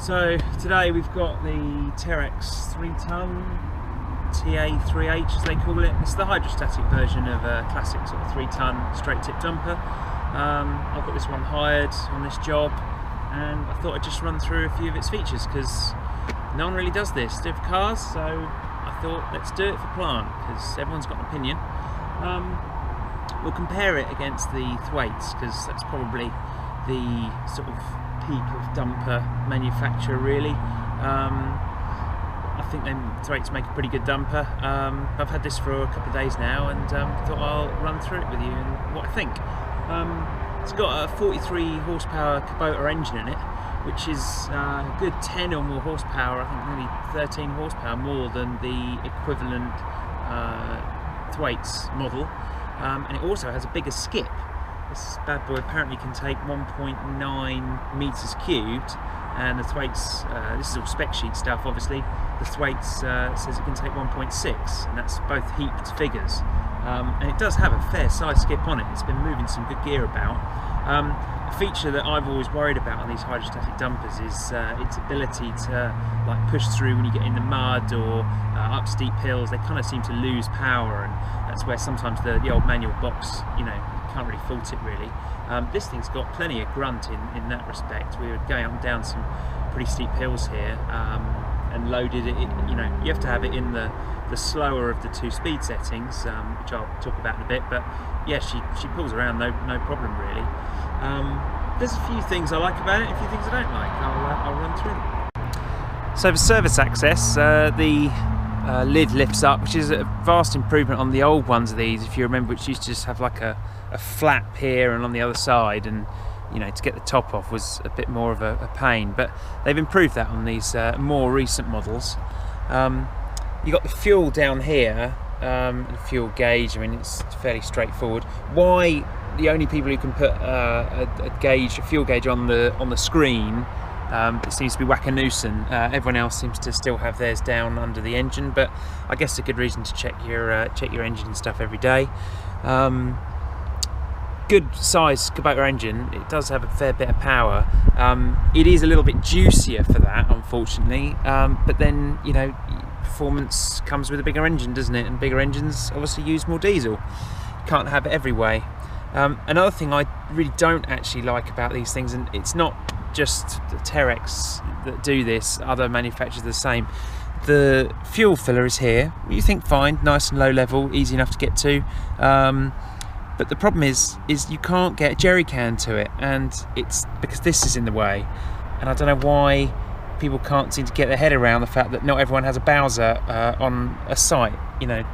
So today we've got the Terex 3-ton TA3H as they call it. It's the hydrostatic version of a classic sort of 3-ton straight tip dumper. I've got this one hired on this job and I thought I'd just run through a few of its features because no one really does this. Do it for cars, so I thought let's do it for plant because everyone's got an opinion. We'll compare it against the Thwaites because that's probably the sort of peak of dumper manufacture really. I think Thwaites make a pretty good dumper. I've had this for a couple of days now and thought I'll run through it with you and what I think. It's got a 43 horsepower Kubota engine in it, which is a good 10 or more horsepower, I think nearly 13 horsepower more than the equivalent Thwaites model. And it also has a bigger skip. This bad boy apparently can take 1.9 metres cubed, and the Thwaites, this is all spec sheet stuff obviously, the Thwaites says it can take 1.6, and that's both heaped figures. And it does have a fair size skip on it. It's been moving some good gear about. A feature that I've always worried about on these hydrostatic dumpers is its ability to like push through when you get in the mud or up steep hills. They kind of seem to lose power, and that's where sometimes the old manual box, you know, can't really fault it really. This thing's got plenty of grunt in that respect. We were going up and down some pretty steep hills here and loaded it, you know, you have to have it in the slower of the two speed settings, which I'll talk about in a bit, but yeah, she pulls around no problem really. There's a few things I like about it, a few things I don't like. I'll run through them. So for service access, the lid lifts up, which is a vast improvement on the old ones of these, if you remember, which used to just have like a flap here and on the other side, and you know, to get the top off was a bit more of a pain, but they've improved that on these more recent models. You got the fuel down here, and fuel gauge. I mean, it's fairly straightforward. Why the only people who can put a fuel gauge on the screen, it seems to be Wackanoosan. Everyone else seems to still have theirs down under the engine, but I guess a good reason to check your engine and stuff every day. Good size Kubota engine. It does have a fair bit of power. It is a little bit juicier for that, unfortunately, but then, you know, performance comes with a bigger engine, doesn't it? And bigger engines obviously use more diesel. Can't have it every way. Another thing I really don't actually like about these things, and it's not just the Terex that do this, other manufacturers are the same. The fuel filler is here. You think fine, nice and low level, easy enough to get to. But the problem is you can't get a jerry can to it, and it's because this is in the way. And I don't know why people can't seem to get their head around the fact that not everyone has a Bowser on a site. You know,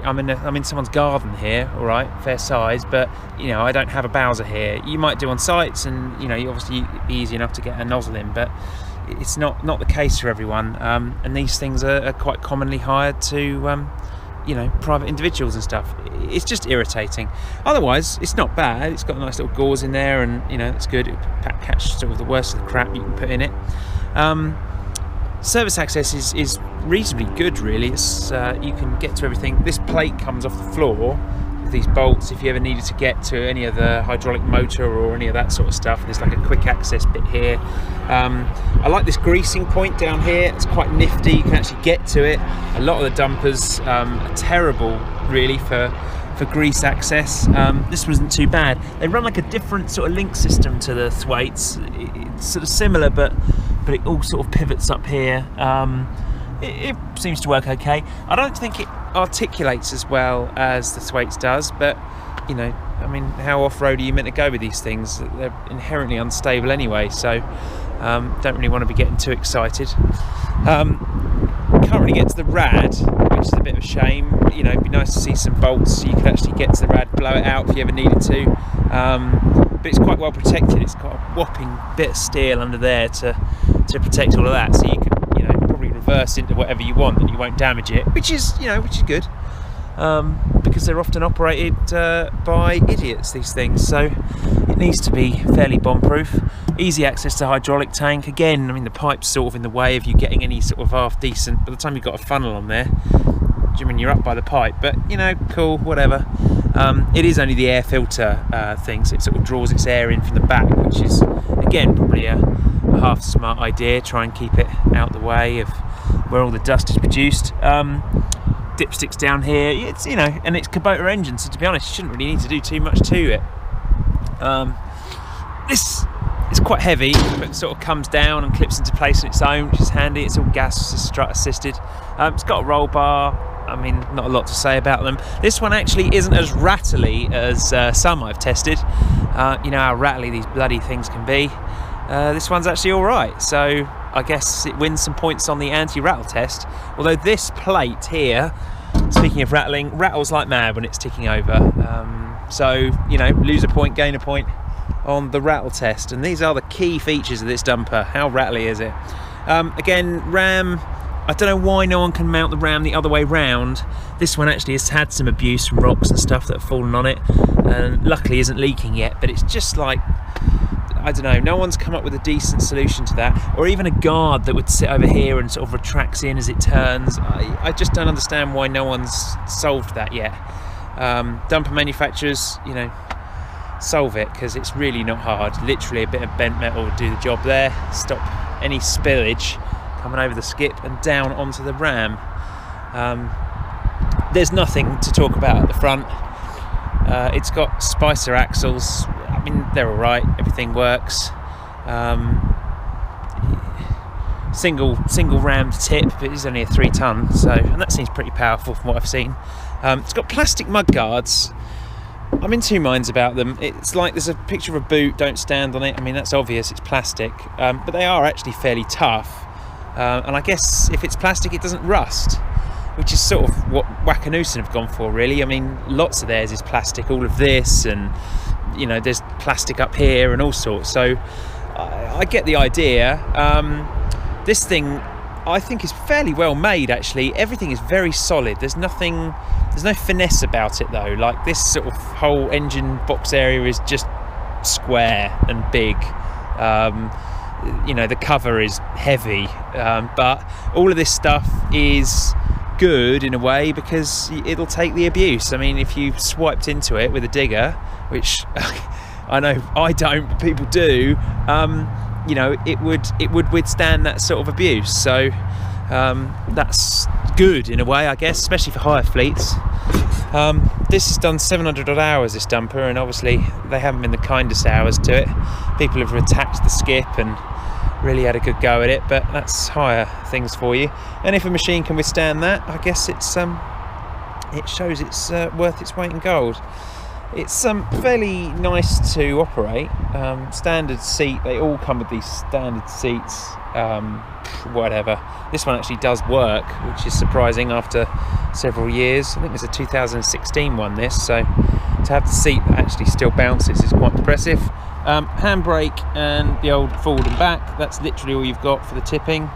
I'm in someone's garden here, all right, fair size, but you know, I don't have a Bowser here. You might do on sites, and you know, obviously it'd be easy enough to get a nozzle in, but it's not the case for everyone. And these things are quite commonly hired to you know, private individuals and stuff. It's just irritating. Otherwise, it's not bad. It's got a nice little gauze in there, and you know, it's good. It'll catch sort of the worst of the crap you can put in it. Service access is reasonably good, really. It's you can get to everything. This plate comes off the floor with these bolts. If you ever needed to get to any of the hydraulic motor or any of that sort of stuff, there's like a quick access bit here. I like this greasing point down here. It's quite nifty. You can actually get to it. A lot of the dumpers are terrible, really, for grease access. This wasn't too bad. They run like a different sort of link system to the Thwaites. It's sort of similar, but it all sort of pivots up here. It seems to work okay. I don't think it articulates as well as the Thwaites does, but you know, I mean, how off-road are you meant to go with these things? They're inherently unstable anyway, so don't really want to be getting too excited. Can't really get to the rad, which is a bit of a shame. You know, it'd be nice to see some bolts so you could actually get to the rad, blow it out if you ever needed to. But it's quite well protected. It's got a whopping bit of steel under there to protect all of that, so you could, you know, probably reverse into whatever you want and you won't damage it, which is good. Because they're often operated by idiots, these things, so it needs to be fairly bomb-proof. Easy access to hydraulic tank. Again, I mean, the pipe's sort of in the way of you getting any sort of half decent. By the time you've got a funnel on there, I mean, you're up by the pipe, but you know, cool, whatever. It is only the air filter thing, so it sort of draws its air in from the back, which is again probably a half smart idea. Try and keep it out the way of where all the dust is produced. Dipsticks down here, it's, you know, and it's Kubota engine, so to be honest, you shouldn't really need to do too much to it. This is quite heavy, but it sort of comes down and clips into place on its own, which is handy. It's all gas strut assisted. It's got a roll bar. I mean, not a lot to say about them. This one actually isn't as rattly as some I've tested. You know how rattly these bloody things can be. This one's actually all right, so I guess it wins some points on the anti-rattle test. Although this plate here, speaking of rattling, rattles like mad when it's ticking over. So, you know, lose a point, gain a point on the rattle test. And these are the key features of this dumper. How rattly is it? Again, ram, I don't know why no one can mount the ram the other way round. This one actually has had some abuse from rocks and stuff that have fallen on it, and luckily isn't leaking yet, but it's just like, I don't know, no one's come up with a decent solution to that, or even a guard that would sit over here and sort of retracts in as it turns. I just don't understand why no one's solved that yet. Dumper manufacturers, you know, solve it, because it's really not hard. Literally a bit of bent metal would do the job there, stop any spillage coming over the skip and down onto the ram. There's nothing to talk about at the front. It's got Spicer axles. I mean, they're all right, everything works. Single rammed tip, but it's only a 3 ton, so, and that seems pretty powerful from what I've seen. It's got plastic mud guards. I'm in two minds about them. It's like there's a picture of a boot, don't stand on it. I mean, that's obvious, it's plastic, but they are actually fairly tough. And I guess if it's plastic, it doesn't rust, which is sort of what Wackenoosen have gone for, really. I mean, lots of theirs is plastic, all of this, and, you know, there's plastic up here and all sorts. So I get the idea. This thing, I think, is fairly well made, actually. Everything is very solid. There's no finesse about it, though. Like, this sort of whole engine box area is just square and big. You know, the cover is heavy, but all of this stuff is good in a way because it'll take the abuse. I mean, if you swiped into it with a digger, which I know I don't, but people do, you know, it would withstand that sort of abuse. So that's good in a way, I guess, especially for hire fleets. This has done 700 odd hours, this dumper, and obviously they haven't been the kindest hours to it. People have attacked the skip and really had a good go at it, but that's hire things for you. And if a machine can withstand that, I guess it's it shows it's worth its weight in gold. It's fairly nice to operate. Standard seat, they all come with these standard seats, whatever. This one actually does work, which is surprising after several years. I think it's a 2016 one, this, so to have the seat that actually still bounces is quite impressive. Handbrake and the old forward and back, that's literally all you've got for the tipping.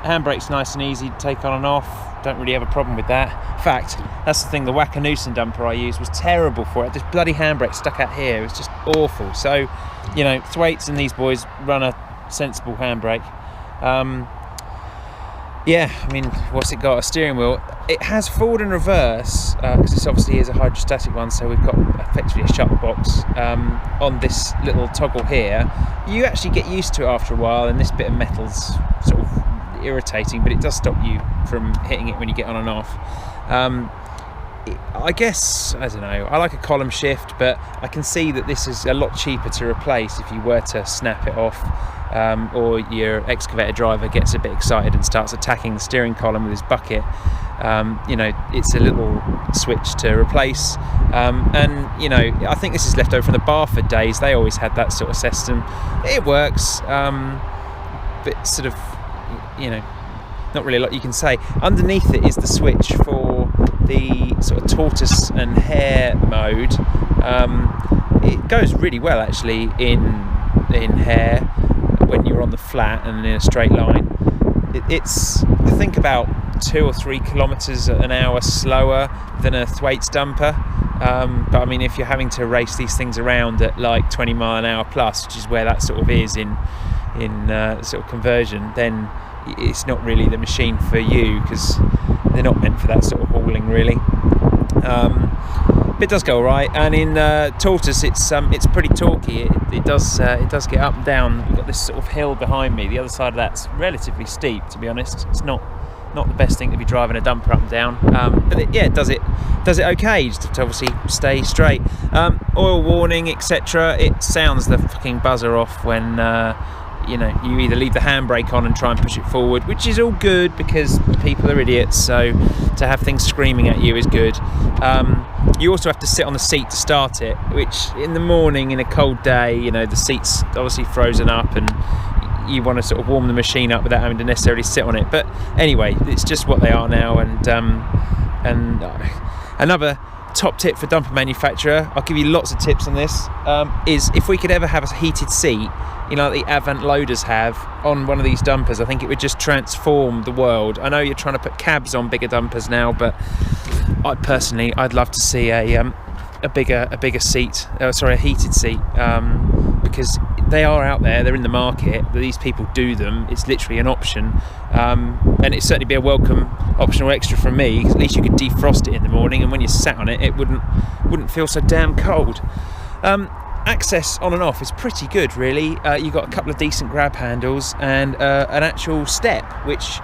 Handbrake's nice and easy to take on and off, don't really have a problem with that. In fact, that's the thing, the Wackenoosen dumper I used was terrible for it. This bloody handbrake stuck out here, it was just awful. So, you know, Thwaites and these boys run a sensible handbrake. Yeah, I mean, what's it got? A steering wheel. It has forward and reverse, because this obviously is a hydrostatic one, so we've got effectively a shut box on this little toggle here. You actually get used to it after a while, and this bit of metal's sort of irritating, but it does stop you from hitting it when you get on and off. I guess, I don't know, I like a column shift, but I can see that this is a lot cheaper to replace if you were to snap it off, or your excavator driver gets a bit excited and starts attacking the steering column with his bucket. You know, it's a little switch to replace, and you know, I think this is left over from the Barford days. They always had that sort of system. It works, but sort of, you know, not really a lot you can say. Underneath it is the switch for the sort of tortoise and hare mode. It goes really well actually in hare when you're on the flat and in a straight line. It's I think about 2 or 3 kilometers an hour slower than a Thwaites dumper, but I mean, if you're having to race these things around at like 20 mile an hour plus, which is where that sort of is in sort of conversion, then it's not really the machine for you, because they're not meant for that sort of hauling really. it does go all right. And in Tortoise, it's pretty torquey. It does get up and down. We've got this sort of hill behind me. The other side of that's relatively steep, to be honest. It's not the best thing to be driving a dumper up and down, but it does it okay, just to obviously stay straight. Oil warning, etc. It sounds the fucking buzzer off when you either leave the handbrake on and try and push it forward, which is all good because people are idiots, so to have things screaming at you is good. You also have to sit on the seat to start it, which in the morning in a cold day, the seat's obviously frozen up and you want to sort of warm the machine up without having to necessarily sit on it. But anyway, it's just what they are now. And another top tip for dumper manufacturer, I'll give you lots of tips on this, is if we could ever have a heated seat, like the Avant loaders have on one of these dumpers, I think it would just transform the world. I know you're trying to put cabs on bigger dumpers now, but I'd love to see a bigger seat, a heated seat, because they are out there, they're in the market, these people do them, it's literally an option, and it'd certainly be a welcome optional extra from me, because at least you could defrost it in the morning, and when you sat on it, it wouldn't feel so damn cold. Access on and off is pretty good, really. You've got a couple of decent grab handles and an actual step, which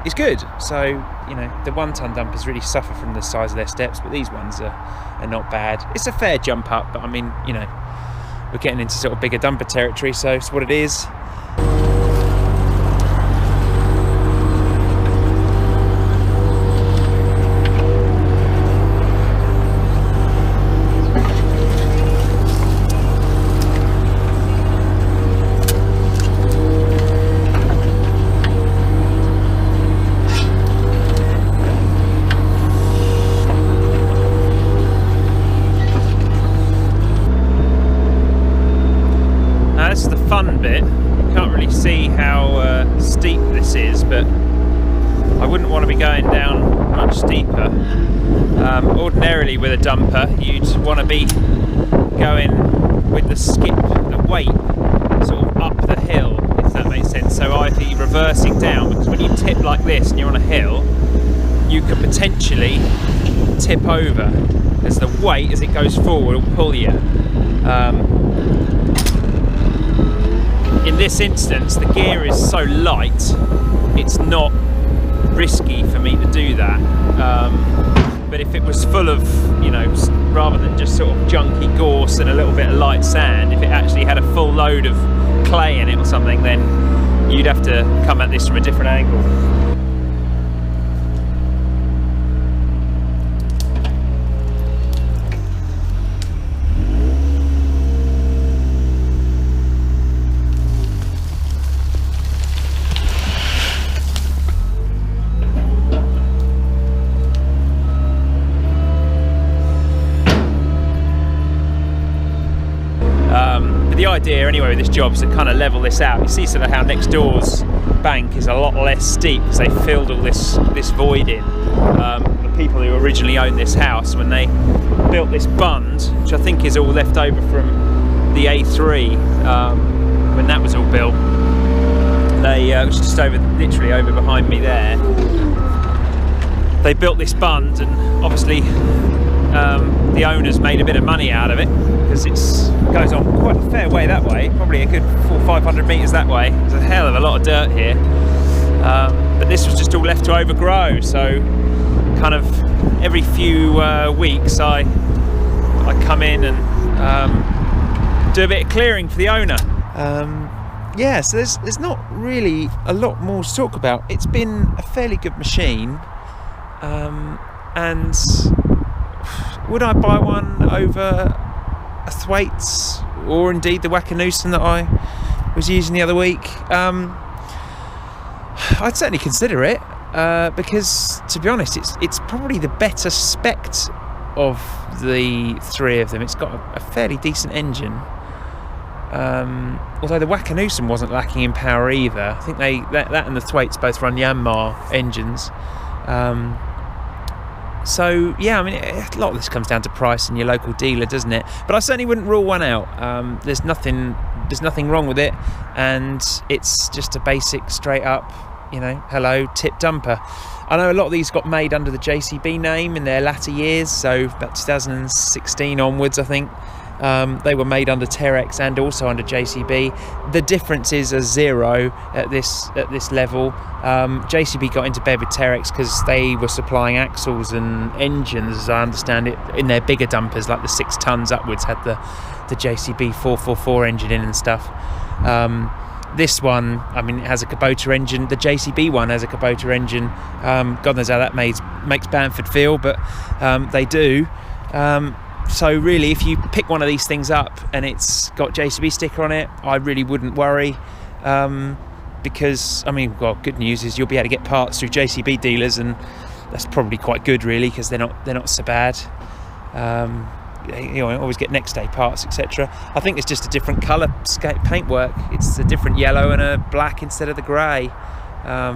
is good. So, the 1-ton dumpers really suffer from the size of their steps, but these ones are not bad. It's a fair jump up, but I mean, we're getting into sort of bigger dumper territory, so it's what it is. Fun bit. Can't really see how steep this is, but I wouldn't want to be going down much steeper. Ordinarily with a dumper you'd want to be going with the skip, the weight sort of up the hill, if that makes sense. So either reversing down, because when you tip like this and you're on a hill, you could potentially tip over as the weight as it goes forward will pull you. In this instance, the gear is so light, it's not risky for me to do that. But if it was full of, rather than just sort of junky gorse and a little bit of light sand, if it actually had a full load of clay in it or something, then you'd have to come at this from a different angle. The idea anyway with this job is to kind of level this out. You see sort of how next door's bank is a lot less steep because they filled all this void in. The people who originally owned this house, when they built this bund, which I think is all left over from the A3, when that was all built, which is just literally over behind me there, they built this bund, and obviously the owners made a bit of money out of it because it goes on quite a fair way that way, probably a good 400-500 metres that way. There's a hell of a lot of dirt here, but this was just all left to overgrow, so kind of every few weeks I come in and do a bit of clearing for the owner. Yeah, so there's not really a lot more to talk about. It's been a fairly good machine, and would I buy one over a Thwaites or indeed the Wackenoosen that I was using the other week? I'd certainly consider it, because to be honest, it's probably the better spec of the three of them. It's got a fairly decent engine, although the Wackenoosen wasn't lacking in power either. I think that and the Thwaites both run Yanmar engines. So yeah, I mean, a lot of this comes down to price and your local dealer, doesn't it? But I certainly wouldn't rule one out. There's nothing wrong with it, and it's just a basic, straight up hello, tip dumper. I know a lot of these got made under the JCB name in their latter years, so about 2016 onwards, I think. They were made under Terex and also under JCB. The differences are zero at this level. JCB got into bed with Terex because they were supplying axles and engines, as I understand it, in their bigger dumpers, like the 6 tons upwards, had the JCB 444 engine in and stuff. This one, it has a Kubota engine. The JCB one has a Kubota engine. God knows how that makes Bamford feel, but they do. So really, if you pick one of these things up and it's got JCB sticker on it, I really wouldn't worry, because good news is you'll be able to get parts through JCB dealers, and that's probably quite good, really, because they're not so bad. Always get next day parts, etc. I think it's just a different colour paintwork. It's a different yellow and a black instead of the grey. I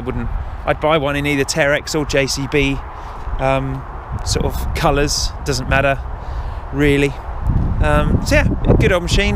wouldn't. I'd buy one in either Terex or JCB sort of colours. Doesn't matter really. A good old machine.